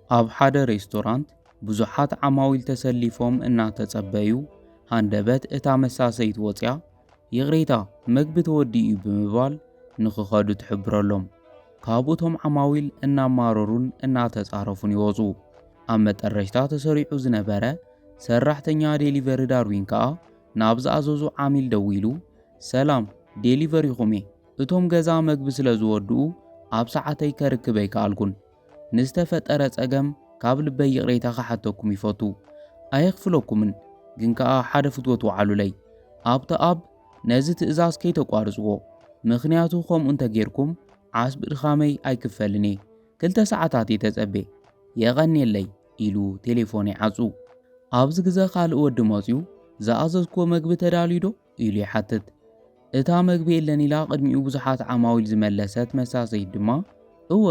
ኣብ ሓደ ሬስቶራንት ብዙሓት ዓማዊል ተሰሊፎም እናተጸበዩ ሃንደበት እታ መሳሰይት ወፅያ ይቕሬታ መግቢ ተወዲኡ ብምባል ንኽኸዱ ትሕብረሎም። ካብኡቶም ዓማዊል እናማረሩን እናተጻረፉን ይወፁ። ኣብ መጠረሽታ ተሰሪዑ ዝነበረ ሰራሕተኛ ዴሊቨሪ ዳርዊን ከዓ ናብ ዝኣዘዙ ዓሚል ደው ኢሉ ሰላም ዴሊቨሪ ኢኹም እየ እቶም ገዛ መግቢ ስለ ዝወድኡ ኣብ ሰዓተይ ከርክብ ኣይከኣልኩን ንዝተፈጠረ ጸገም ካብ ልበይ ይቕሬታ ክሓተኩም ይፈቱ ኣየኽፍለኩምን ግን ከዓ ሓደ ፍትወት ወዓሉለይ ኣብቲ ኣብ ነዚ ትእዛዝ ከይተቋርጽዎ ምኽንያቱ ከምኡ እንተጌርኩም ዓስቢ ድኻመይ ኣይክፈልን እየ 2 ሰዓታት እየ ተጸቤ የቐኒየለይ ኢሉ ቴሌፎን ይዓጹ። ኣብዚ ግዜ ካልእ ወዲ መፅዩ ዝኣዘዝክዎ መግቢ ተዳልዩ ዶ ኢሉ ይሓትት። እታ መግቢ የለን ኢላ ቅድሚኡ ብዙሓት ዓማዊል ዝመለሰት መሳሰይት ድማ እወ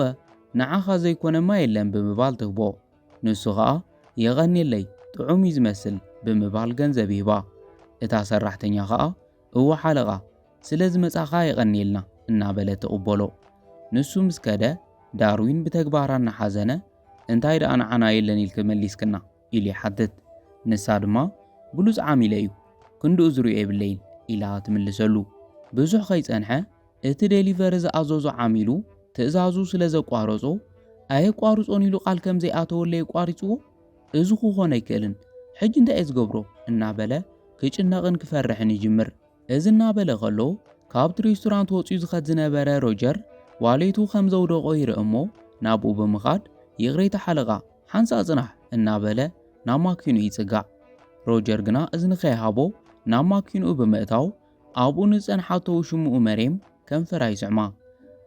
ንዓኻ ዘይኮነማ የለን ብምባል ትህቦ። ንሱ ከዓ የቐኒየለይ ጥዑም እዩ ዝመስል ብምባል ገንዘብ ይህባ። እታ ሰራሕተኛ ከዓ እወ ሓለቓ ስለዚ መጻኻ የቐኒየልና እናበለ ትቕበሎ። ንሱ ምስ ከደ ዳርዊን ብተግባራ እናሓዘነ እንታይ ደኣ ንዓና የለን ኢልክ መሊስክና ኢሉ ይሓትት። ንሳ ድማ ብሉፅ ዓሚለ እዩ ክንድኡ ዝርዮ የብለይን ኢላ ትምልሰሉ። ብዙሕ ከይጸንሐ እቲ ዴሊቨሪ ዝኣዘዞ ዓሚሉ ትእዛዙ ስለ ዘቋረጾ ኣየቋርጾን ኢሉ ቃል ከም ዘይኣተወለ የቋሪጽዎ እዚ ክኾን ኣይክእልን ሕጂ እንታይ እየ ዝገብሮ እናበለ ክጭነቕን ክፈርሕን ይጅምር። እዚ እናበለ ከሎ ካብቲ ሬስቶራንት ወፂኡ ዝኸድ ዝነበረ ሮጀር ዋሌቱ ከም ዘውደቆ ይርኢ እሞ ናብኡ ብምኻድ ይቕሬታ ሓለቓ ሓንሳ ጽናሕ እናበለ ናብ ማኪኑ ይጽጋዕ። ሮጀር ግና እዚ ንኸይሃቦ ናብ ማኪኑ ብምእታው ኣብኡ ንጸንሓቶ ሽሙኡ መሬም ከንፈራ ይስዕማ።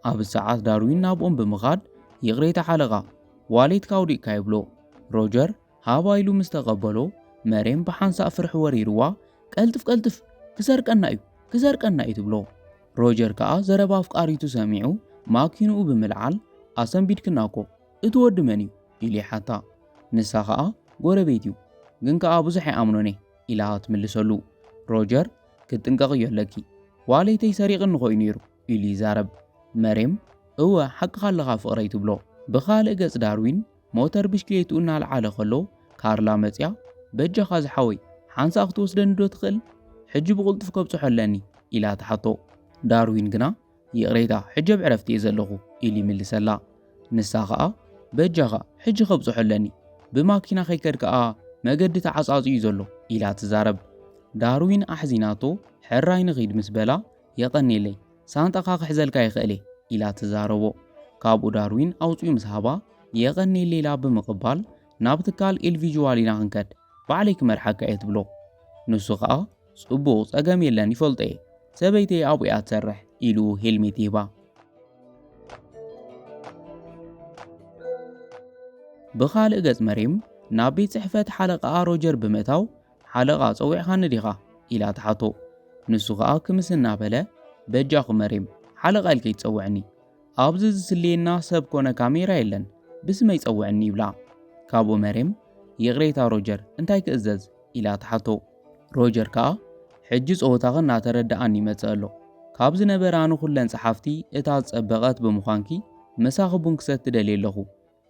ኣብ ሰዓት ዳርዊን ናብኦም ብምኻድ ይቕሬታ ሓለቓ ዋሌትካ ውዲቕካ ይብሎ። ሮጀር ሃባይሉ ምስ ተቐበሎ መሬም ብሓንሳእ ፍርሒ ወሪርዋ ቀልጥፍ ቀልጥፍ ክሰርቀና እዩ ትብሎ። ሮጀር ከዓ ዘረባ ኣፍቃሪቱ ሰሚዑ ማኪኑኡ ብምልዓል ኣሰንቢድክናኮ እቲ ወዲ መን እዩ ኢሉ ይሓታ። ንሳ ከዓ ጎረቤት እዩ ግን ከዓ ብዙሕ ይኣምኖን ኢላ ትምልሰሉ። ሮጀር ክትጥንቀቕ እዮ ኣለኪ ዋሌተይ ሰሪቕኒ ኮይኑ ነይሩ ኢሉ ይዛረብ። መሬም እወ ሓቅኻ ኣለኻ ፍቕረይ ትብሎ። ብኻልእ ገጽ ዳርዊን ሞተር ብሽክሌቱ እናልዓለ ከሎ ካርላ መፅያ በጃኻ ዝሓወይ ሓንሳ ክትወስደኒ ዶ ትኽእል ሕጂ ብቕልጡፍ ከብፅሖለኒ ኢላ ትሓቶ። ዳርዊን ግና ይቕሬታ ሕጂ ኣብ ዕረፍቲ እየ ዘለኹ ኢሉ ይምልሰላ። ንሳ ከዓ በጃኻ ሕጂ ከብፅሖለኒ ብማኪና ከይከድ ከዓ መገዲ ተዓጻጽዩ ዘሎ ኢላ ትዛረብ። ዳርዊን ኣሕዚናቶ ሕራይ ንኺድ ምስ በላ የቐኒየለይ ሳንጣኻ ክሕዘልካ ይኽእል ኢላ ትዛረቦ። ካብኡ ዳርዊን ኣውፅኡ ምስ ሃባ የቐኒየለይ ኢላ ብምቕባል ናብ ትካል ኢልቪዥዋል ኢና ክንከድ ባዕለይ ክመርሓካ እየ ትብሎ። ንሱ ከዓ ጽቡቕ ጸገም የለን ይፈልጦ እየ ሰበይተይ ኣብኡ እያ ትሰርሕ ኢሉ ሄልሜት ይህባ። ብኻልእ ገጽ መሬም ናብ ቤት ጽሕፈት ሓለቓ ሮጀር ብምእታው ሓለቓ ጸዊዕኻኒ ዲኻ ኢላ ትሓቶ። ንሱ ከዓ ክምስ እናበለ በጃኹ መሬም ሓለቓ ኢልከ ይትጸውዕኒ ኣብዚ ዝስልየና ሰብ ኮነ ካሜራ የለን ብስመይ ጸውዕኒ ይብላ። ካብኡ መሬም ይቕሬታ ሮጀር እንታይ ክእዘዝ ኢላ ትሓቶ። ሮጀር ከዓ ሕጂ ጸወታኸ እናተረዳኣኒ ይመጽእ ኣሎ ካብ ዝነበራኒ ኩለን ጸሓፍቲ እታ ዝጸበቐት ብምዃንኪ መሳኺ ቡን ክሰቲ ደልየ ኣለኹ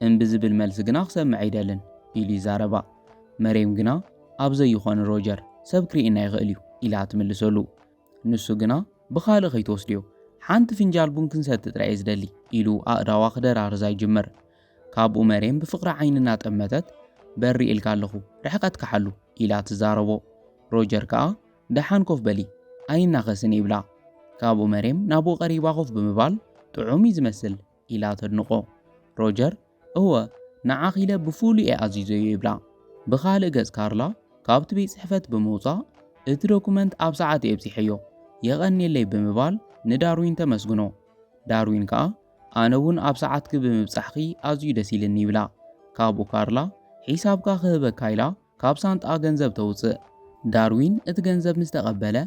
እምቢ ዝብል መልሲ ግና ክሰምዕ ኣይደልን ኢሉ ይዛረባ። መሬም ግና ኣብ ዘይኾነ ሮጀር ሰብ ክርኢና ይኽእል እዩ ኢላ ትምልሰሉ። ንሱ ግና ብኻልእ ከይትወስድዮ ሓንቲ ፍንጃል ቡን ክንሰቲ ጥራይ እየ ዝደሊ ኢሉ ኣእዳዋ ክደራርዛ ይጅምር። ካብኡ መሬም ብፍቕሪ ዓይኒ እናጠመተት በሪ ኢልካ ኣለኹ ርሕቐት ክሓሉ ኢላ ትዛረቦ። ሮጀር ከዓ ደሓን ኮፍ በሊ ኣይናኸስን ይብላ። ካብኡ መሬም ናብኡ ቀሪባ ኮፍ ብምባል ጥዑም እዩ ዝመስል ኢላ ተድንቆ። ሮጀር እወ ንዓኺ ኢለ ብፍሉይ እየ ኣዚዘዮ ይብላ። ብኻልእ ገጽ ካርላ ካብቲ ቤት ጽሕፈት ብምውፃእ እቲ ዶኩመንት ኣብ ሰዓት እየ ኣብፂሐዮ የቐኒየለይ ብምባል ንዳርዊን ተመስግኖ። ዳርዊን ከዓ ኣነ እውን ኣብ ሰዓትኪ ብምብጻሕኺ ኣዝዩ ደስ ኢልኒ ይብላ። ካብኡ ካርላ ሒሳብካ ክህበካ ኢላ ካብ ሳንጣ ገንዘብ ተውፅእ። ዳርዊን እቲ ገንዘብ ምስ ተቐበለ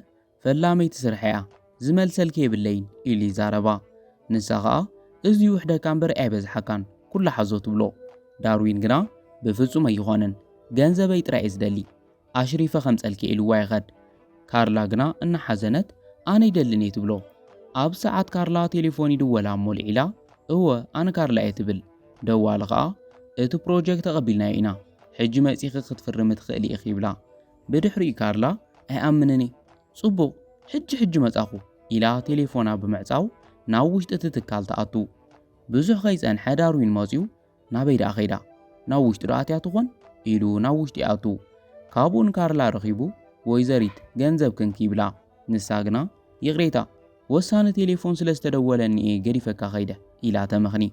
ፈላመይቲ ስራሕ እያ ዝመልሰልኪ የብለይን ኢሉ ይዛረባ። ንሳ ከዓ እዝዩ ውሕደካ እምበር ኣይበዝሓካን ኩላ ሓዞ ትብሎ። ዳርዊን ግና ብፍጹም ኣይኾነን ገንዘበይ ጥራይ እየ ዝደሊ ኣሽሪፈ ከምፀልኪ ኢልዋ ይኸድ። ካርላ ግና እናሓዘነት ኣነ ይደልን እየ ትብሎ። ኣብ ሰዓት ካርላ ቴሌፎን ይድወላ እሞ ልዒላ እወ ኣነ ካርላ እየ ትብል። ደዋሊ ከዓ እቲ ፕሮጀክት ተቐቢልናዮ ኢና ሕጂ መጺኺ ክትፍርም ትኽእል ኢኺ ይብላ። ብድሕሪኡ ካርላ ኣይኣምንን ጽቡቕ ሕጂ መጻኹ ኢላ ቴሌፎና ብምዕጻው ናብ ውሽጢ እቲ ትካል ተኣቱ። ብዙሕ ከይጸንሐ ዳርዊን መጺኡ ናበይ ደኣ ኸይዳ ናብ ውሽጢ ዶ ኣትያ ትኾን ኢሉ ናብ ውሽጢ ኣቱ። ካብኡን ካርላ ረኺቡ ወይዘሪት ገንዘብ ክንኪ ይብላ። ንሳ ግና ይቕሬታ ወሳኒ ቴሌፎን ስለ ዝተደወለኒ እየ ገዲፈካ ኸይደ ኢላ ተመኽኒ።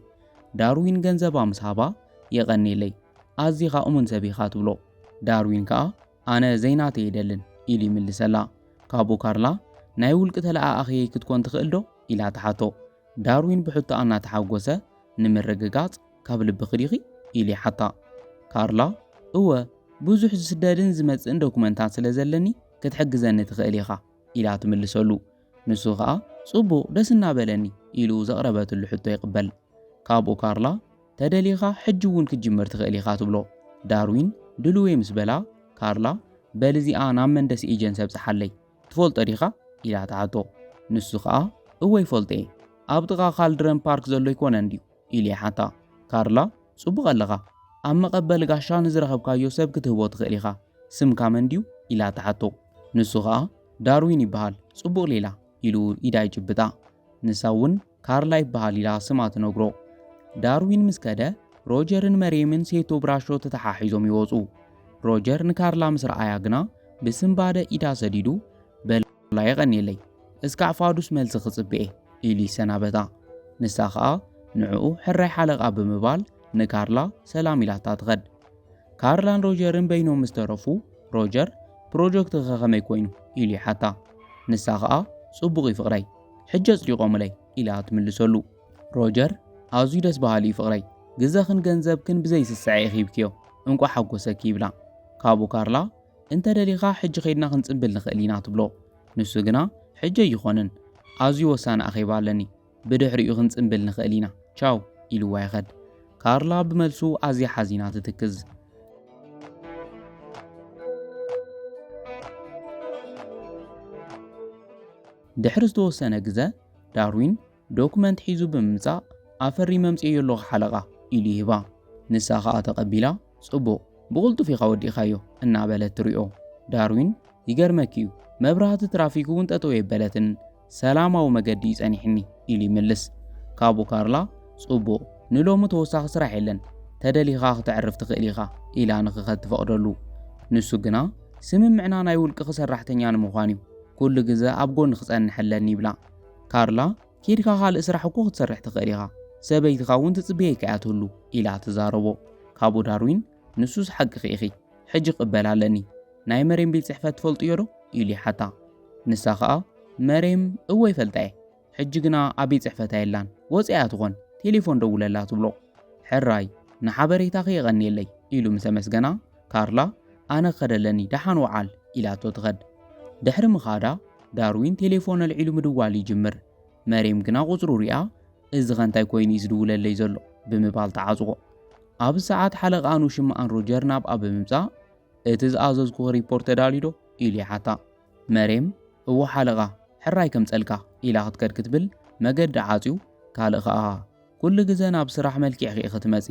ዳርዊን ገንዘባ ምስ ሃባ የቐኒለይ ኣዚኻ እሙን ሰቢኻ ትብሎ። ዳርዊን ከኣ ኣነ ዘይናተ የደልን ኢሉ ይምልሰላ። ካብኡ ካርላ ናይ ውልቂ ተለኣኣኸየይ ክትኮን ትኽእል ዶ ኢላ ተሓቶ። ዳርዊን ብሕቶኣ እናተሓጐሰ ንምርግጋጽ ካብ ልቢ ኽዲኺ ኢሉ ይሓታ። ካርላ እወ ብዙሕ ዝስደድን ዝመጽእን ዶኩመንታት ስለ ዘለኒ ክትሕግዘኒ ትኽእል ኢኻ ኢላ ትምልሰሉ። ንሱ ኸኣ ጽቡቕ ደስ እናበለኒ ኢሉ ዘቕረበትሉ ሕቶ ይቕበል። ካብኡ ካርላ ተደሊኻ ሕጂ እውን ክትጅምር ትኽእል ኢኻ ትብሎ። ዳርዊን ድልወይ ምስ በላ ካርላ በልዚኣ ናብ መንደሲ ኤጀንሲ ኣብጽሓለይ ትፈልጦ ዲኻ ኢላ ተሓቶ። ንሱ ኸኣ እወ ይፈልጦ እየ ኣብ ጥቓ ካልድረን ፓርክ ዘሎ ይኮነ እንድዩ ኢሉ ይሓታ። ካርላ ጽቡቕ ኣለኻ ኣብ መቐበሊ ጋሻ ንዝረኸብካዮ ሰብ ክትህቦ ትኽእል ኢኻ ስምካ መን ድዩ ኢላ ተሓቶ። ንሱ ኸኣ ዳርዊን ይበሃል ጽቡቕ ሌላ ኢሉ ኢዳ ይጭብጣ። ንሳ እውን ካርላ ይበሃል ኢላ ስማ ትነግሮ። ዳርዊን ምስ ከደ ሮጀርን መሬምን ሴቶ ብራሾ ተተሓሒዞም ይወፁ። ሮጀር ንካርላ ምስ ረኣያ ግና ብስምባደ ኢዳ ሰዲዱ በላ የቐኒየለይ እስካዕ ፋዱስ መልሲ ክጽብኤ ኢሉ ይሰናበታ። ንሳ ኸኣ ንዕኡ ሕራይ ሓለቓ ብምባል ንካርላ ሰላም ኢላታ ትኸድ። ካርላን ሮጀርን በይኖም ምስ ተረፉ ሮጀር ፕሮጀክት ከመይ ኮይኑ ኢሉ ይሓታ። ንሳ ኸኣ ጽቡቕ ፍቕረይ ሕጂ ኣጽዲቖሙለይ ኢላ ትምልሰሉ። ሮጀር ኣዝዩ ደስ በሃሊ ፍቕረይ ግዘኽን ገንዘብክን ብዘይስስዐ ይኺብክዮ እንቋ ሓጐሰኪ ይብላ። ካብኡ ካርላ እንተደሊኻ ሕጂ ኸይድና ክንጽምብል ንኽእል ኢና ትብሎ። ንሱ ግና ሕጂ ኣይኾንን ኣዝዩ ወሳኒ ኣኼባ ኣለኒ ብድሕሪኡ ክንጽምብል ንኽእል ኢና ቻው ኢልዋ ይኸድ። ካርላ ብመልሱ ኣዝያ ሓዚና ትትክዝ። ድሕሪ ዝተወሰነ ግዜ ዳርዊን ዶኩመንት ሒዙ ብምምጻእ ኣፈሪ መምጽእ የለኹ ሓለቓ ኢሉ ይህባ። ንሳ ኸኣ ተቐቢላ ጽቡቕ ብቕልጡፍ ኢኻ ወዲኻዮ እናበለት ትሪኦ። ዳርዊን ይገርመኪ እዩ መብራህቲ ትራፊክ እውን ጠጠው የበለትን ሰላማዊ መገዲ ይጸኒሕኒ ኢሉ ይምልስ። ካብኡ ካርላ ጽቡቕ ንሎሚ ተወሳኺ ስራሕ የለን ተደሊኻ ክትዕርፍ ትኽእል ኢኻ ኢላ ንኽኸድ ትፈቕደሉ። ንሱ ግና ስምምዕና ናይ ውልቂ ሰራሕተኛ ንምዃን እዩ ኩሉ ግዜ ኣብ ጎኒ ክጸንሕ ኣለኒ ይብላ። ካርላ ኬድካ ካልእ ስራሕ እኮ ክትሰርሕ ትኽእል ኢኻ ሰበይትኻ እውን ትጽብየካ እያ ትህሉ ኢላ ትዛረቦ። ካብኡ ዳርዊን ንሱስ ሓቂ ኺኢኺ ሕጂ ቅበል ኣለኒ ናይ መሬም ቤት ጽሕፈት ትፈልጥዮ ዶ ኢሉ ይሓታ። ንሳ ኸኣ መሬም እወ ይፈልጣ እየ ሕጂ ግና ኣብ ቤት ጽሕፈታ የላን ወፂኣ ትኾን ቴሌፎን ደውለላ ትብሎ። ሕራይ ንሓበሬታ ኸየቐኒየለይ ኢሉ ምስ ኣመስገና ካርላ ኣነ ኸደለኒ ደሓን ወዓል ኢላቶ ትኸድ። ድሕሪ ምኻዳ ዳርዊን ቴሌፎን ኣልዒሉ ምድዋል ይጅምር። መሬም ግና ቁጽሩ ሪኣ እዚ ኸንታይ ኮይኑ ዝድውለለይ ዘሎ ብምባል ተዓጽቆ። ኣብ ሰዓት ሓለቓኑ ሽማኣን ሮጀር ናብኣ ብምምጻእ እቲ ዝኣዘዝኩ ሪፖርት ተዳልዩ ዶ ኢሉ ይሓታ። መሬም እዎ ሓለቓ ሕራይ ከምጸልካ ኢላ ክትከድ ክትብል መገዲ ዓጺኡ ካልእ ኸኣ ኩሉ ግዜ ናብ ስራሕ መልክዕ ኺኢ ክትመጺ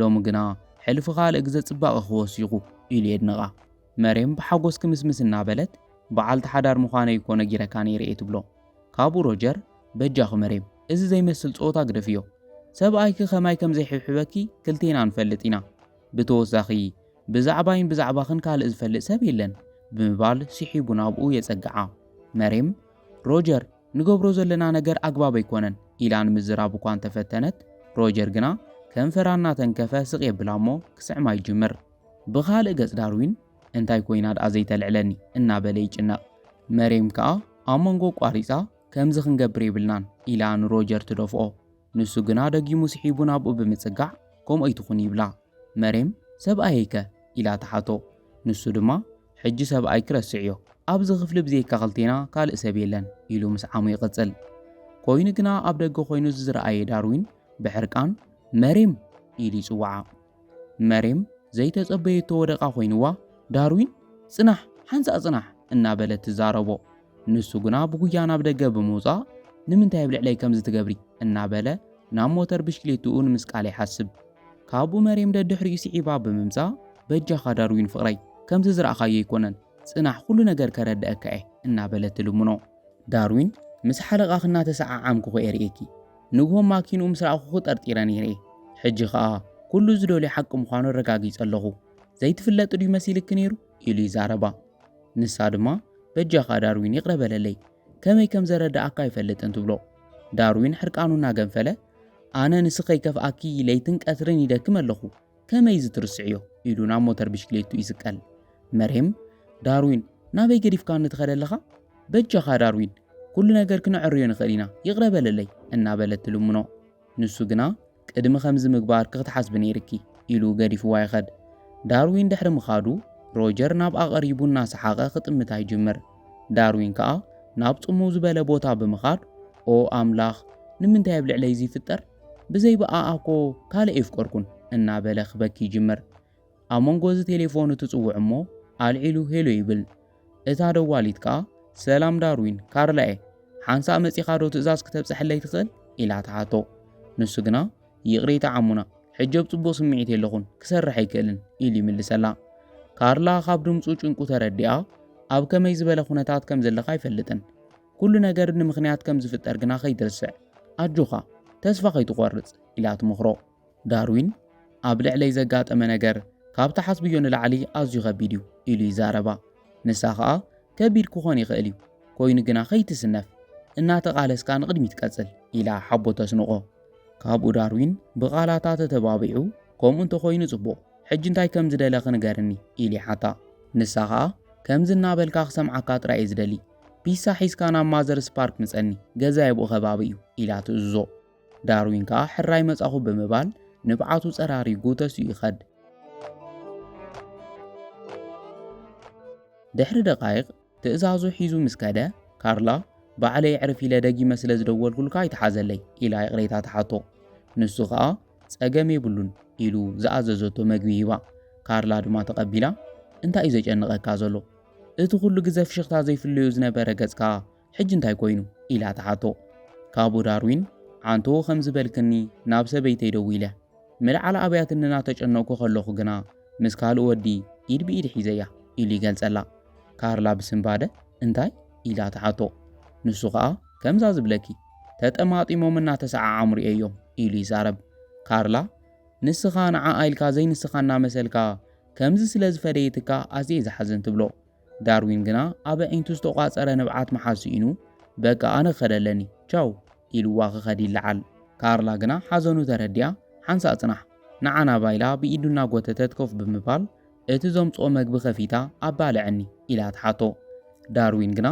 ሎሚ ግና ሕልፊ ካልእ ግዜ ጽባቐ ክወሲኹ ኢሉ የድንቓ። መሬም ብሓጎስ ክምስምስ እናበለት በዓልቲ ሓዳር ምዃነ ይኮ ነጊረካ ነይረ እየ ትብሎ። ካብኡ ሮጀር በጃኺ መሬም እዚ ዘይመስል ጾታ ግደፍዮ ሰብኣይኪ ኸማይ ከም ዘይሕብሕበኪ ክልቴና ንፈልጥ ኢና ብተወሳኺ ብዛዕባይን ብዛዕባኽን ካልእ ዝፈልጥ ሰብ የለን ብምባል ሲሒቡ ናብኡ የጸግዓ። መሬም ሮጀር ንገብሮ ዘለና ነገር ኣግባብ ኣይኮነን ኢላ ንምዝራብ እኳ እንተፈተነት ሮጀር ግና ከንፈራ እናተንከፈ ስቕ የብላ እሞ ክስዕማ ይጅምር። ብኻልእ ገጽ ዳርዊን እንታይ ኮይና ድኣ ዘይተልዕለኒ እናበለ ይጭነቕ። መሬም ከኣ ኣብ መንጎ ቋሪፃ ከምዚ ክንገብር የብልናን ኢላ ንሮጀር ትደፍኦ። ንሱ ግና ደጊሙ ስሒቡ ናብኡ ብምጽጋዕ ከምኡ ኣይትኹን ይብላ። መሬም ሰብኣየይከ ኢላ ተሓቶ። ንሱ ድማ ሕጂ ሰብኣይ ክረስዕዮ ኣብዚ ክፍሊ ብዘይካ ኽልቴና ካልእ ሰብ የለን ኢሉ ምስ ዓሙ ይቕጽል። ኮይኑ ግና ኣብ ደገ ኮይኑ ዝረኣየ ዳርዊን ብሕርቃን መሬም ኢሉ ይጽዋዓ። መሬም ዘይተጸበየቶ ወደቓ ኮይኑዋ ዳርዊን ጽናሕ ሓንሳእ ጽናሕ እናበለት ትዛረቦ። ንሱ ግና ብጉያ ናብ ደገ ብምውጻእ ንምንታይ ኣብ ልዕለይ ከምዚ ትገብሪ እናበለ ናብ ሞተር ብሽክሌትኡ ንምስቃል ይሓስብ። ካብኡ መሬም ደድሕሪኡ ስዒባ ብምምጻእ በጃኻ ዳርዊን ፍቕረይ ከምቲ ዝረኣኻዮ ኣይኮነን ጽናሕ ኩሉ ነገር ከረድአካ እየ እናበለት ትልምኖ። ዳርዊን ምስ ሓለቓኽ እናተሰዓዓምኩ ኾ የርእየኪ ንግሆም ማኪንኡ ምስ ረኣኹ ጠርጢረ ነይረ ሕጂ ኸኣ ኩሉ ዝደልዮ ሓቂ ምዃኑ ረጋጊጸ ኣለኹ ዘይትፍለጥ ድዩ መሲልክ ነይሩ ኢሉ ይዛረባ። ንሳ ድማ በጃኻ ዳርዊን ይቕረበለለይ ከመይ ከም ዘረዳእካ ኣይፈልጥን ትብሎ። ዳርዊን ሕርቃኑ እናገንፈለ ኣነ ንስኸይ ከፍኣኪ ለይትን ቀትርን ይደክም ኣለኹ ከመይ ዝትርስዕዮ ኢሉ ናብ ሞተር ብሽክሌቱ ይስቀል። መሬም ዳርዊን ናበይ ገዲፍካ ንትኸደ ኣለኻ በጃኻ ዳርዊን ኩሉ ነገር ክንዕርዮ ንኽእል ኢና ይቕረበለለይ እናበለት ትልምኖ። ንሱ ግና ቅድሚ ከምዚ ምግባር ክትሓስቢ ነይርኪ ኢሉ ገዲፍዋ ይኸድ። ዳርዊን ድሕሪ ምኻዱ ሮጀር ናብ ኣቐሪቡ እናሰሓቐ ክጥምታ ይጅምር። ዳርዊን ከኣ ናብ ጽሙው ዝበለ ቦታ ብምኻድ ኦ ኣምላኽ ንምንታይ ኣብ ልዕለይ ይፍጠር ብዘይበኣኣኮ ካልእ ይፍቀርኩን እናበለ ክበኪ ይጅምር። ኣብ መንጎ እዚ ቴሌፎኑ ትጽውዕ እሞ ኣልዒሉ ሄሎ ይብል። እታ ደዋሊት ከኣ ሰላም ዳርዊን ካርላ እየ ሓንሳእ መጺኻ ዶ ትእዛዝ ክተብጽሐለይ ትኽእል ኢላ ተሓቶ። ንሱ ግና ይቕሬታ ዓሙና ሕጂ ብጽቡቕ ስምዒት የለኹን ክሰርሕ ኣይክእልን ኢሉ ይምልሰላ። ካርላ ካብ ድምፁ ጭንቁ ተረዲኣ ኣብ ከመይ ዝበለ ኩነታት ከም ዘለኻ ኣይፈልጥን ኩሉ ነገር ንምኽንያት ከም ዝፍጠር ግና ከይትርስዕ ኣጆኻ ተስፋ ከይትቖርጽ ኢላ ትምኽሮ። ዳርዊን ኣብ ልዕለይ ዘጋጠመ ነገር ካብቲ ሓስብዮ ንላዕሊ ኣዝዩ ከቢድ እዩ ኢሉ ይዛረባ። ንሳ ኸኣ ከቢድ ክኾን ይኽእል እዩ ኮይኑ ግና ከይትስነፍ እናተቓለስካ ንቕድሚት ቀጽል ኢላ ሓቦ ተስንቆ። ካብኡ ዳርዊን ብቓላታ ተተባቢዑ ከምኡ እንተኾይኑ ጽቡቕ ሕጂ እንታይ ከም ዝደለኽ ንገርኒ ኢሉ ይሓታ። ንሳ ኸኣ ከምዚ እናበልካ ክሰምዓካ ጥራይ እየ ዝደሊ ፒሳ ሒዝካ ናብ ማዘርስ ፓርክ ምጸኒ ገዛ የብኡ ከባቢ እዩ ኢላ ትእዝዞ። ዳርዊን ከኣ ሕራይ መጻኹ ብምባል ንብዓቱ ጸራሪጉ ተስኡ ይኸድ። ድሕሪ ደቓይቕ ትእዛዙ ሒዙ ምስ ከደ ካርላ ባዕለይ ዕርፊ ኢለ ደጊመ ስለ ዝደወልኩልካ ይተሓዘለይ ኢላ ይቕሬታ ተሓቶ። ንሱ ኸኣ ጸገም የብሉን ኢሉ ዝኣዘዘቶ መግቢ ሂባ። ካርላ ድማ ተቐቢላ እንታይ እዩ ዘጨንቐካ ዘሎ እቲ ኩሉ ግዜ ፍሽኽታ ዘይፍለዩ ዝነበረ ገጽካ ሕጂ እንታይ ኮይኑ ኢላ ተሓቶ። ካብኡ ዳርዊን ዓንቶ ከም ዝበልክኒ ናብ ሰበይተይ ደው ኢለ ምልዓል ኣብያትንና ተጨነቕኩ ከለኹ ግና ምስ ካልእ ወዲ ኢድ ብኢድ ሒዘያ ኢሉ ይገልጸላ። ካርላ ብስምባደ እንታይ ኢላ ተሓቶ። ንሱ ኸኣ ከምዛ ዝብለኪ ተጠማጢሞም እናተሰዓዓሙ ርእዮም ኢሉ ይዛረብ። ካርላ ንስኻ ንዓኣ ኢልካ ዘይንስኻ እናመሰልካ ከምዚ ስለ ዝፈደየትካ ኣዝየ ዝሓዝን ትብሎ። ዳርዊን ግና ኣብ ዒንቱ ዝተቋጸረ ንብዓት መሓሲኢኑ በቃ ኣነ ክኸደለኒ ቻው ኢልዋ ክኸድ ይለዓል። ካርላ ግና ሓዘኑ ተረዲያ ሓንሳእ ጽናሕ ንዓና ባይላ ብኢዱ እናጐተተት ኮፍ ብምባል እቲ ዘምጽኦ መግቢ ኸፊታ ኣባልዐኒ ኢላ ተሓቶ። ዳርዊን ግና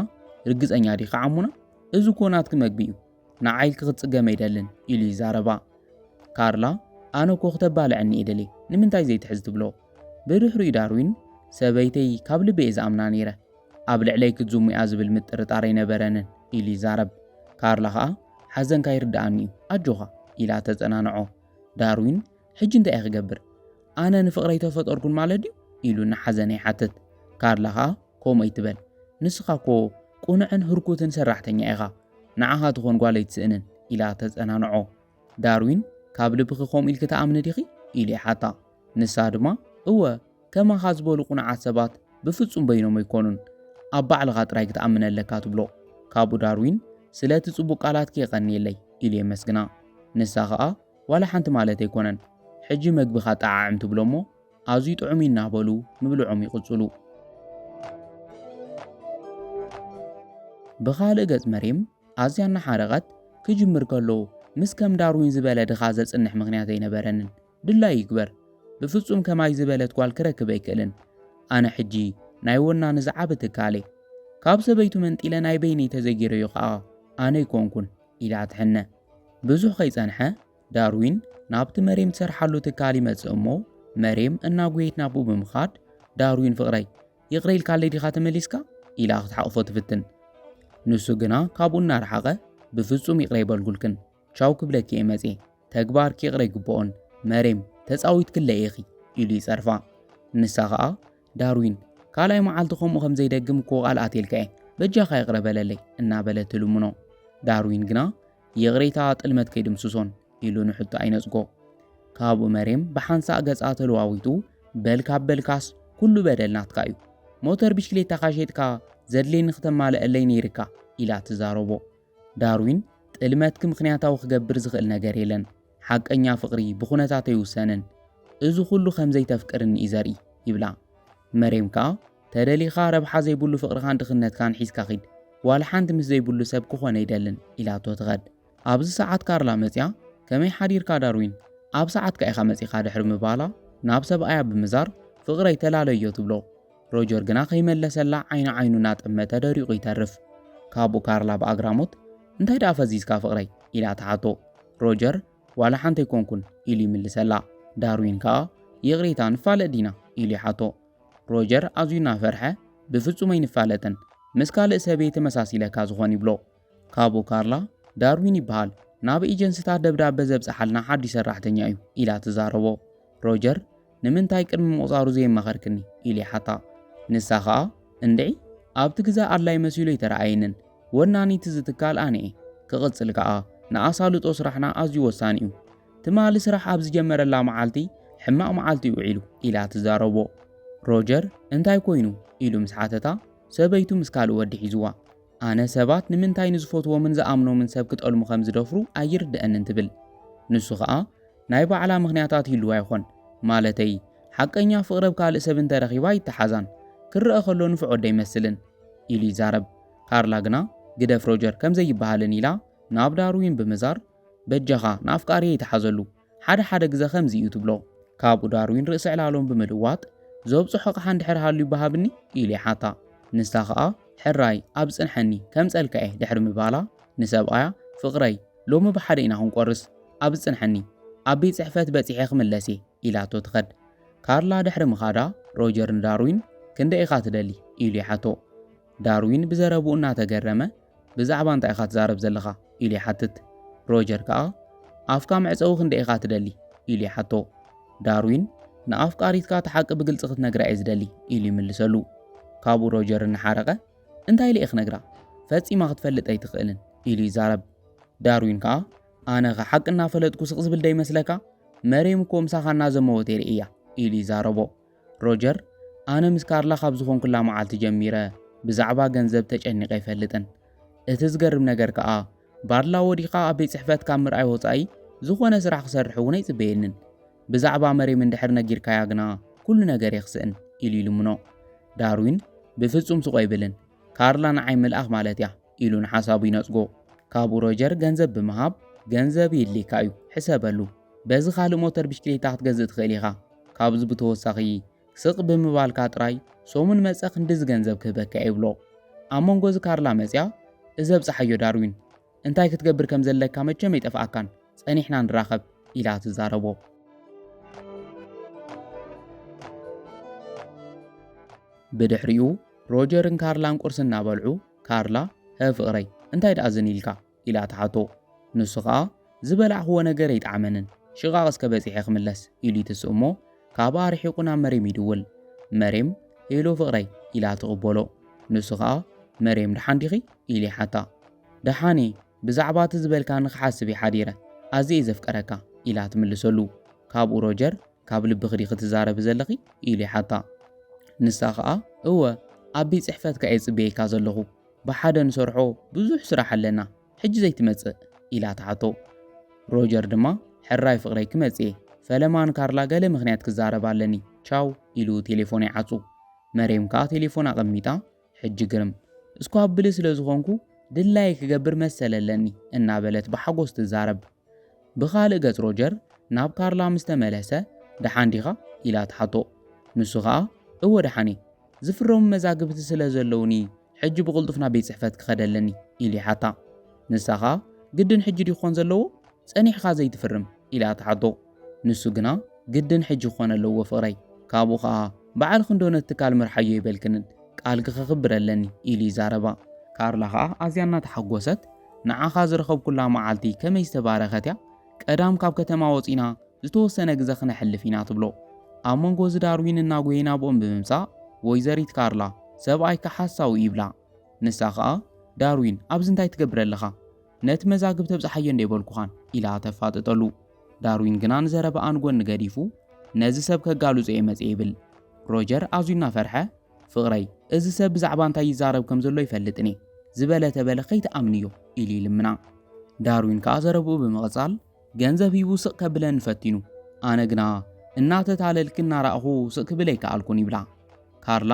ርግጸኛ ዲኻ ዓሙና እዚ እኮ ናትኪ መግቢ እዩ ንዓይልክ ክትጽገም ኣይደልን ኢሉ ይዛረባ። ካርላ ኣነ እኮ ክተባልዐኒ እየ ደልየ ንምንታይ ዘይትሕዝ ትብሎ። ብድሕሪኡ ዳርዊን ሰበይተይ ካብ ልበ እየ ዝኣምና ነይረ ኣብ ልዕለይ ክትዝሙያ ዝብል ምጥርጣር ኣይነበረንን ኢሉ ይዛረብ። ካርላ ኸኣ ሓዘንካ ይርድኣኒ እዩ ኣጆኻ ኢላ ተጸናንዖ። ዳርዊን ሕጂ እንታይ እየ ክገብር ኣነ ንፍቕረይ ተፈጠርኩን ማለት ድዩ ኢሉ ንሓዘነ ይሓትት። ካርላ ኸኣ ከምኡ ኣይትበል ንስኻ እኮ ቁኑዕን ህርኩትን ሰራሕተኛ ኢኻ ንዓኻ ትኾን ጓል ኣይትስእንን ኢላ ተጸናንዖ። ዳርዊን ካብ ልብኺ ከምኡ ኢልክ ተኣምኒ ዲኺ ኢሉ ይሓታ። ንሳ ድማ እወ ከማኻ ዝበሉ ቁኑዓት ሰባት ብፍጹም በይኖም ኣይኮኑን ኣብ ባዕልኻ ጥራይ ክትኣምን ኣለካ ትብሎ። ካብኡ ዳርዊን ስለቲ ጽቡቕ ቃላትኪ የቐኒየለይ ኢሉ የመስግና። ንሳ ኸኣ ዋላ ሓንቲ ማለት ኣይኮነን ሕጂ መግቢኻ ጣዓዕም ትብሎ እሞ ኣዝዩ ጥዑም እናበሉ ምብልዖም ይቕጽሉ። ብኻልእ ገጽ መሬም ኣዝያ እናሓረቐት ክጅምር ከሎ ምስ ከም ዳርዊን ዝበለ ድኻ ዘጽንሕ ምኽንያት ኣይነበረንን ድላይ ይግበር ብፍጹም ከማይ ዝበለት ጓል ክረክብ ኣይክእልን ኣነ ሕጂ ናይ ወና ንዝዓበ ትካለ ካብ ሰበይቱ መንጢለ ናይ በይነይ ተዘጊረዮ ኸኣ ኣነ ይኮንኩን ኢላ ትሕነ። ብዙሕ ከይጸንሐ ዳርዊን ናብቲ መሬም ትሰርሓሉ ትካል ይመጽእ እሞ መሬም እናጉየት ናብኡ ብምኻድ ዳርዊን ፍቕረይ ይቕረይልካለይ ዲኻ ተመሊስካ ኢላ ክትሓቕፎ ትፍትን። ንሱ ግና ካብኡ እናረሓቐ ብፍጹም ይቕረ ይበልጉልክን ቻው ክብለኪ እየ መጽ ተግባርኪ ይቕረ ይግብኦን መሬም ተጻዊት ክለይ ኢኺ ኢሉ ይጸርፋ። ንሳ ኸኣ ዳርዊን ካልኣይ መዓልቲ ከምኡ ከም ዘይደግም እኮ ቃልኣት የልካ እየ በጃኻ ይቕረበለለይ እናበለት ትልምኖ። ዳርዊን ግና የቕሬታ ጥልመት ከይድምስሶን ኢሉ ንሕቶ ኣይነጽጎ። ካብኡ መሬም ብሓንሳእ ገጻ ተለዋዊጡ በልካብ በልካስ ኩሉ በደልናትካ እዩ ሞተር ብሽክሌታ ካሸጥካ ዘድልየኒ ክተማልአለይ ነይርካ ኢላ ትዛረቦ። ዳርዊን ጥልመትክ ምክንያታዊ ክገብር ዝኽእል ነገር የለን ሓቀኛ ፍቕሪ ብኹነታት ኣይውሰንን እዚ ኩሉ ከምዘይ ተፍቅርኒ እዩ ዘርኢ ይብላ። መሬም ከዓ ተደሊኻ ረብሓ ዘይብሉ ፍቕርኻን ድኽነትካን ሒዝካ ኺድ ዋላ ሓንቲ ምስ ዘይብሉ ሰብ ክኾነ ይደልን ኢላቶ ትኸድ። ኣብዚ ሰዓት ካርላ መፅያ ከመይ ሓዲርካ ዳርዊን ኣብ ሰዓት ኢኻ መፂኻ ድሕሪ ምባላ ናብ ሰብኣያ ብምዛር ፍቕረይ ተላለዮ ትብሎ። ሮጀር ግና ከይመለሰላ ዓይኑ እናጠመተ ደሪቑ ይተርፍ። ካብኡ ካርላ ብኣግራሞት እንታይ ደኣ ፈዚዝካ ፍቕረይ ኢላ ተሓቶ። ሮጀር ዋላ ሓንቲ ኣይኮንኩን ኢሉ ይምልሰላ። ዳርዊን ከዓ ይቕሬታ ንፋለጥ ዲና ኢሉ ይሓቶ። ሮጀር ኣዝዩ እናፈርሐ ብፍጹም ኣይንፋለጥን ምስ ካልእ ሰበይ ተመሳሲለካ ዝኾን ይብሎ። ካብኡ ካርላ ዳርዊን ይበሃል ናብ ኤጀንሲታት ደብዳቤ ዘብፅሓልና ሓዲስ ሰራሕተኛ እዩ ኢላ ትዛረቦ። ሮጀር ንምንታይ ቅድሚ ምቑፃሩ ዘይመኸርክኒ ኢሉ ይሓታ። ንሳ ከዓ እንድዒ ኣብቲ ግዛእ ኣድላይ መሲሉ ይተረኣየንን ወናኒት ዝትካል ኣነ እየ ክቕፅል ከዓ ንኣሳልጦ ስራሕና ኣዝዩ ወሳኒ እዩ ትማሊ ስራሕ ኣብ ዝጀመረላ መዓልቲ ሕማቕ መዓልቲ ውዒሉ ኢላ ትዛረቦ። ሮጀር እንታይ ኮይኑ ኢሉ ምስ ሓተታ ሰበይቱ ምስ ካልእ ወዲ ሒዝዋ ኣነ ሰባት ንምንታይ ንዝፈትዎምን ዝኣምኖምን ሰብ ክጠልሙ ከም ዝደፍሩ ኣይርድአንን ትብል። ንሱ ከዓ ናይ ባዕላ ምኽንያታት ይህልዋ ይኾን ማለተይ ሓቀኛ ፍቕሪ ኣብ ካልእ ሰብ እንተረኺባ ይተሓዛን ክርአ ከሎ ንፍዖ ዶ ይመስልን ኢሉ ይዛረብ። ካርላ ግና ግደፍ ሮጀር ከምዘይበሃልን ኢላ ናብ ዳርዊን ብምዛር በጃኻ ንኣፍቃሪ ይተሓዘሉ ሓደ ግዜ ከምዚ እዩ ትብሎ። ካብኡ ዳርዊን ርእሲ ዕላሎም ብምልዋጥ ዘብፅሖ ቕሓ እንድሕር ሃልዩ ይበሃብኒ ኢሉ ይሓታ። ንሳ ከዓ ሕራይ ኣብ ፅንሐኒ ከም ጸልከ ድሕሪ ምባላ ንሰብኣያ ፍቕረይ ሎሚ ብሓደ ኢና ክንቆርስ ኣብ ፅንሐኒ ኣብ ቤት ፅሕፈት በፂሐ ክምለስ ኢላቶ ትኸድ። ካርላ ድሕሪ ምኻዳ ሮጀር ንዳርዊን ክንደይ ኢኻ ትደሊ ኢሉ ይሓቶ። ዳርዊን ብዘረብኡ እናተገረመ ብዛዕባ እንታይ ኢኻ ትዛረብ ዘለኻ ኢሉ ይሓትት። ሮጀር ከዓ ኣፍካ መዕፀዊ ክንደይ ኢኻ ትደሊ ኢሉ ይሓቶ። ዳርዊን ንኣፍቃሪትካ ተሓቂ ብግልፂ ክትነግራ እየ ዝደሊ ኢሉ ይምልሰሉ። ካብኡ ሮጀር እናሓረቐ እንታይ ኢለ ክነግራ ፈፂማ ክትፈልጥ ኣይትኽእልን ኢሉ ይዛረብ። ዳርዊን ከዓ ኣነኸ ሓቂ እናፈለጥኩ ስቕ ዝብል ዶ ይመስለካ መሬም እኮ ምሳኻ እናዘመወት የርእያ ኢሉ ይዛረቦ። ሮጀር ኣነ ምስ ካርላ ካብ ዝኾንኩላ መዓልቲ ጀሚረ ብዛዕባ ገንዘብ ተጨኒቐ ኣይፈልጥን እቲ ዝገርም ነገር ከዓ ባድላ ወዲኻ ኣብ ቤት ፅሕፈት ካብ ምርኣይ ወፃኢ ዝኾነ ስራሕ ክሰርሕ እውን ኣይፅበየንን ብዛዕባ መሬም እንድሕር ነጊርካያ ግና ኩሉ ነገር የኽስእን ኢሉ ይልምኖ። ዳርዊን ብፍጹም ስቆ ይብልን ካርላ ንዓይ ምልኣኽ ማለት እያ ኢሉ ንሓሳቡ ይነጽጎ። ካብኡ ሮጀር ገንዘብ ብምሃብ ገንዘብ የድልየካ እዩ ሕሰበሉ በዚ ካልእ ሞተር ብሽክሌታ ክትገዝእ ትኽእል ኢኻ ካብዚ ብተወሳኺ ስቕ ብምባልካ ጥራይ ሶሙን መፀ ክንድዚ ገንዘብ ክህበካ ይብሎ። ኣብ መንጎ ዚ ካርላ መፅያ እዘብፅሓዮ ዳርዊን እንታይ ክትገብር ከም ዘለካ መቸም ኣይጠፍኣካን ጸኒሕና ንራኸብ ኢላ ትዛረቦ። ብድሕሪኡ ሮጀርን ካርላን ቁርስ እናበልዑ ካርላ ፍቕረይ እንታይ ደኣ ዝኒልካ ኢላ ተሓቶ። ንሱ ከዓ ዝበላዕኽዎ ነገር ኣይጣዕመንን ሽቓቕ እስከ በፂሐ ክምለስ ኢሉ ይትስእሞ ካብኣ ርሒቑ ናብ መሬም ይድውል። መሬም ሄሎ ፍቕረይ ኢላ ትቕበሎ። ንሱ ከዓ መሬም ድሓን ዲኺ ኢሉ ይሓታ። ደሓኔ ብዛዕባ እቲ ዝበልካ ንክሓስብ ይሓዲረ ኣዝየ ዘፍቀረካ ኢላ ትምልሰሉ። ካብኡ ሮጀር ካብ ልቢ ኽዲ ክትዛረብ ዘለኺ ኢሉ ይሓታ። ንሳ ከዓ እወ ኣብ ቤት ፅሕፈትካ እየ ጽበየካ ዘለኹ ብሓደ ንሰርሖ ብዙሕ ስራሕ ኣለና ሕጂ ዘይትመጽእ ኢላ ተሓቶ። ሮጀር ድማ ሕራይ ፍቕረይ ክመጽእ ፈለማን ካርላ ገለ ምኽንያት ክዛረብ ኣለኒ ቻው ኢሉ ቴሌፎን ይዓጹ። መሬም ከዓ ቴሌፎን ኣቐሚጣ ሕጂ ግርም እስኳ ብሊ ስለ ዝኾንኩ ድላይ ክገብር መሰለለኒ እናበለት ብሓጎስ ትዛረብ። ብኻልእ ገጽ ሮጀር ናብ ካርላ ምስ ተመለሰ ደሓን ዲኻ ኢላ ተሓቶ። ንሱ ከዓ እወ ደሓኔ ዝፍረሙ መዛግብቲ ስለ ዘለውኒ ሕጂ ብቕልጡፍ ናብ ቤት ፅሕፈት ክኸደለኒ ኢሉ ይሓታ። ንሳ ከዓ ግድን ሕጂ ዲኾን ዘለዎ ጸኒሕኻ ዘይትፍርም ኢላ ተሓቶ። ንሱ ግና ግድን ሕጂ ክኾነ ኣለዎ ፍቕረይ ካብኡ ከዓ በዓል ክንዶነ ትካል ምርሓዮ ይበልክንን ቃል ክኽብር ኣለኒ ኢሉ ይዛረባ። ካርላ ከዓ ኣዝያ እናተሓጎሰት ንዓኻ ዝረኸብኩላ መዓልቲ ከመይ ዝተባረኸት እያ ቀዳም ካብ ከተማ ወፂና ዝተወሰነ ግዜ ክነሕልፍ ኢና ትብሎ። ኣብ መንጎ ዳርዊን እና ጎይና ቦም ብምምጻእ ወይዘሪት ካርላ ሰብኣይ ከሓሳዊ ይብላ። ንሳ ከዓ ዳርዊን ኣብዚ እንታይ ትገብር ኣለኻ ነቲ መዛግብ ተብፅሓዮ እንደ ይበልኩኻን ኢላ ተፋጥጠሉ። ዳርዊን ግና ንዘረበኣን ጎኒ ገዲፉ ነዚ ሰብ ከጋልጾ የመጽ ይብል። ሮጀር ኣዙይና ፈርሐ ፍቕረይ እዚ ሰብ ብዛዕባ እንታይ ይዛረብ ከም ዘሎ ይፈልጥኒ ዝበለ ተበለ ከይተኣምንዮ ኢሉ ይልምና። ዳርዊን ከዓ ዘረብኡ ብምቕጻል ገንዘብ ሂቡ ስቕ ከብለን ፈቲኑ ኣነ ግና እናተታለልክ እናራእኹ ስቕ ክብል ኣይከኣልኩን ይብላ። ካርላ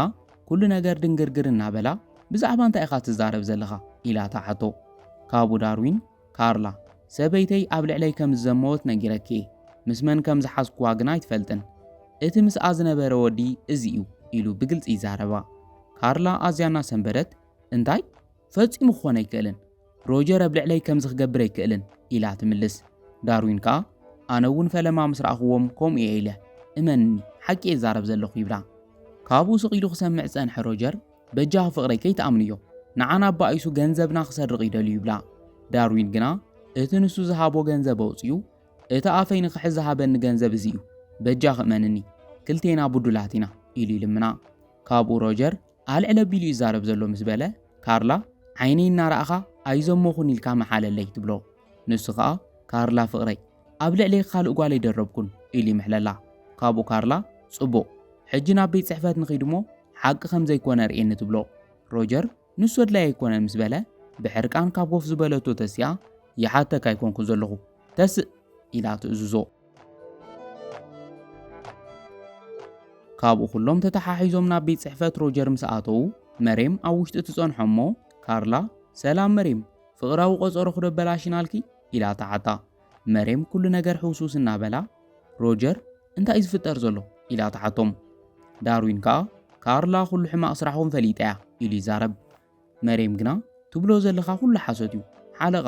ኩሉ ነገር ድንግርግር እናበላ ብዛዕባ እንታይ ኢኻ ትዛረብ ዘለኻ ኢላ ተሓቶ። ካብኡ ዳርዊን ካርላ ሰበይተይ ኣብ ልዕለይ ከም ዝዘመወት ነጊረኪ ምስ መን ከም ዝሓዝክዋ ግና ኣይትፈልጥን እቲ ምስኣ ዝነበረ ወዲ እዚ እዩ ኢሉ ብግልፂ ይዛረባ። ካርላ ኣዝያና ሰንበደት እንታይ ፈጺሙ ክኾን ኣይክእልን ሮጀር ኣብ ልዕለይ ከም ዝክገብር ኣይክእልን ኢላ ትምልስ። ዳርዊን ከዓ ኣነ እውን ፈለማ ምስ ረኣኽዎም ከምኡ እየ ኢለ እመኒ ሓቂ ይዛረብ ዘለኹ ይብላ። ካብኡ ስቕ ኢሉ ክሰምዕ ዝጸንሐ ሮጀር በጃኽ ፍቕረይ ከይተኣምንዮ ንዓና ኣባኢሱ ገንዘብና ክሰርቕ ይደልዩ ይብላ። ዳርዊን ግና እቲ ንሱ ዝሃቦ ገንዘብ ኣውፅዩ እቲ ኣፈይ ንኽሕዝ ዝሃበኒ ገንዘብ እዚ እዩ በጃኽ እመንኒ ክልቴና ቡዱላት ኢና ኢሉ ይልምና። ካብኡ ሮጀር ኣልዕለ ኣቢሉ ይዛረብ ዘሎ ምስ በለ ካርላ ዓይነይ እናረኣኻ ኣይዘሞኹን ኢልካ መሓለለይ ትብሎ። ንሱ ከዓ ካርላ ፍቕረይ ኣብ ልዕለይ ካልእ ጓል ኣይደረብኩን ኢሉ ይምሕለላ። ካብኡ ካርላ ጽቡቕ ሕጂ ናብ ቤት ጽሕፈት ንኸይድ እሞ ሓቂ ከም ዘይኮነ ርእየኒ ትብሎ። ሮጀር ንሱ ወድላይ ኣይኮነን ምስ በለ ብሕርቃን ካብ ኮፍ ዝበለቶ ተሲኣ ይሓተካ ኣይኮንኩን ዘለኹ ተስእ ኢላ ትእዝዞ። ካብኡ ኩሎም ተተሓሒዞም ናብ ቤት ጽሕፈት ሮጀር ምስ ኣተዉ መሬም ኣብ ውሽጢ ትጸንሖ እሞ ካርላ ሰላም መሬም ፍቕራዊ ቆፀሮ ክደበላሽናልኪ ኢላ ተሓታ። መሬም ኩሉ ነገር ሕውሱስ እናበላ ሮጀር እንታይ ዝፍጠር ዘሎ ኢላ ተሓቶም። ዳርዊን ከዓ ካርላ ኩሉ ሕማቕ ስራሕኩም ፈሊጣ እያ ኢሉ ይዛረብ። መሬም ግና ትብሎ ዘለኻ ኩሉ ሓሶት እዩ ሓለቓ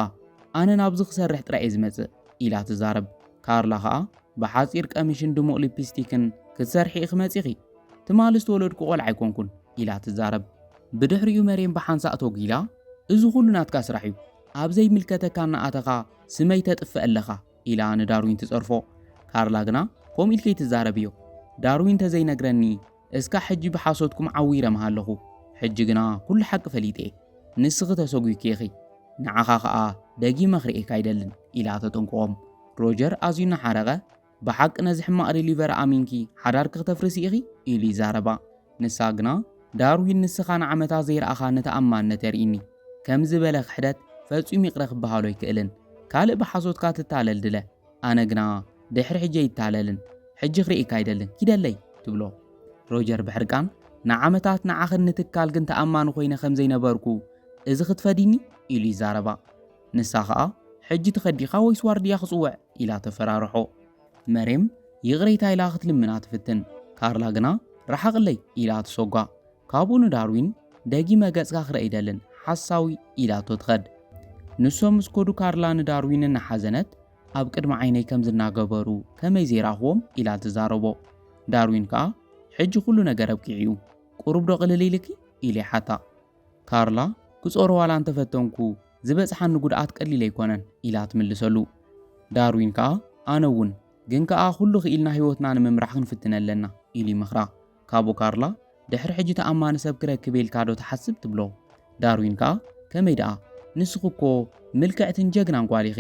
ኣነ ናብዚ ክሰርሕ ጥራይ እየ ዝመጽእ ኢላ ትዛረብ። ካርላ ከዓ ብሓፂር ቀሚሽን ድሙቕ ሊፕስቲክን ክትሰርሒ ክመጺኺ ትማልስ ተወለድኩ ቆልዓ ኣይኮንኩን ኢላ ትዛረብ። ብድሕሪኡ መሬም ብሓንሳእ ተጊላ እዚ ኩሉ ናትካ ስራሕ እዩ ኣብ ዘይምልከተካ እናኣተኻ ስመይ ተጥፍእ ኣለኻ ኢላ ንዳርዊን ትጸርፎ። ካርላ ግና ከምኡ ኢልከይ ትዛረብ እዮ ዳርዊን ተዘይነግረኒ እስካ ሕጂ ብሓሶትኩም ዓዊረምሃ ኣለኹ ሕጂ ግና ኩሉ ሓቂ ፈሊጠ ንስኺ ተሰጉይኪ ኢኺ ንዓኻ ከዓ ደጊመ ክርእየካ ኣይደልን ኢላ ተጠንቅቖም። ሮጀር ኣዝዩና ሓረቐ ብሓቂ ነዚ ሕማቕ ሪሊቨር ኣሚንኪ ሓዳርክ ክተፍርሲ ኢኺ ኢሉ ይዛረባ። ንሳ ግና ዳርዊን ንስኻ ንዓመታት ዘይረኣኻ ነተኣማንነት የርኢኒ ከም ዝበለ ክሕደት ፈጺሙ ይቕረ ክበሃሎ ኣይክእልን ካልእ ብሓሶትካ ትታለል ድለ ኣነ ግና ድሕሪ ሕጂ ኣይታለልን ሕጂ ክርእየካ ኣይደልን ኪደለይ ትብሎ። ሮጀር ብሕርቃን ንዓመታት ንዓኽን ንትካል ግን ተኣማኒ ኮይነ ከም ዘይነበርኩ እዚ ክትፈዲኒ ኢሉ ይዛረባ። ንሳ ከዓ ሕጂ ትኸዲኻ ወይስ ዋርድያ ክጽውዕ ኢላ ተፈራርሖ። መሬም ይቕረይታ ኢላ ክትልምና ትፍትን ካርላ ግና ረሓቕለይ ኢላ ትሰጓ። ካብኡ ንዳርዊን ደጊመ ገጽካ ክርኢ ኣይደልን ሓሳዊ ኢላቶ ትኸድ። ንሶም ምስ ኮዱ ካርላ ንዳርዊን እናሓዘነት ኣብ ቅድሚ ዓይነይ ከም ዝናገበሩ ከመይ ዘይራኽዎም ኢላ ትዛረቦ። ዳርዊን ከዓ ሕጂ ኩሉ ነገር ኣብኪዕዩ ቁሩብ ዶ ቅልል ኢልኪ ኢለ ሓታ። ካርላ ክጾሮ ዋላ እንተፈተንኩ ዝበጽሓኒ ጉድኣት ቀሊል ኣይኮነን ኢላ ትምልሰሉ። ዳርዊን ከዓ ኣነ እውን ግን ከዓ ኩሉ ክኢልና ህይወትና ንምምራሕ ክንፍትን ኣለና ኢሉ ይመኽራ። ካብኡ ካርላ ድሕሪ ሕጂ ተኣማኒ ሰብ ክረክብ ኢልካ ዶ ተሓስብ ትብሎ። ዳርዊን ከዓ ከመይ ደኣ ንስኹ እኮ ምልክዕትን ጀግናን ጓል ኢኺ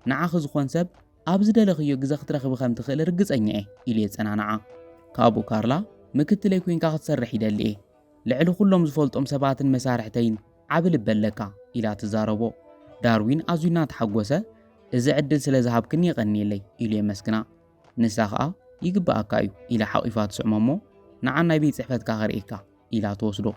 ንዓኺ ዝኾን ሰብ ኣብ ዝደለኽዮ ግዜ ክትረኽቢ ከም ትኽእል ርግጸኛ እየ ኢሉ የጸናንዓ። ካብኡ ካርላ ምክትለይ ኮንካ ክትሰርሕ ይደሊ እየ ልዕሊ ኩሎም ዝፈልጦም ሰባትን መሳርሕተይን ዓብ ልቢ ኣለካ ኢላ ትዛረቦ። ዳርዊን ኣዝዩና ተሓጐሰ እዚ ዕድል ስለ ዝሃብክኒ ይቐኒየለይ ኢሉ የመስግና። ንሳ ከዓ ይግባኣካ እዩ ኢላ ሓቂፋ ትስዕሞ እሞ ንዓን ናይ ቤት ጽሕፈትካ ክርእየካ ኢላ ትወስዶ።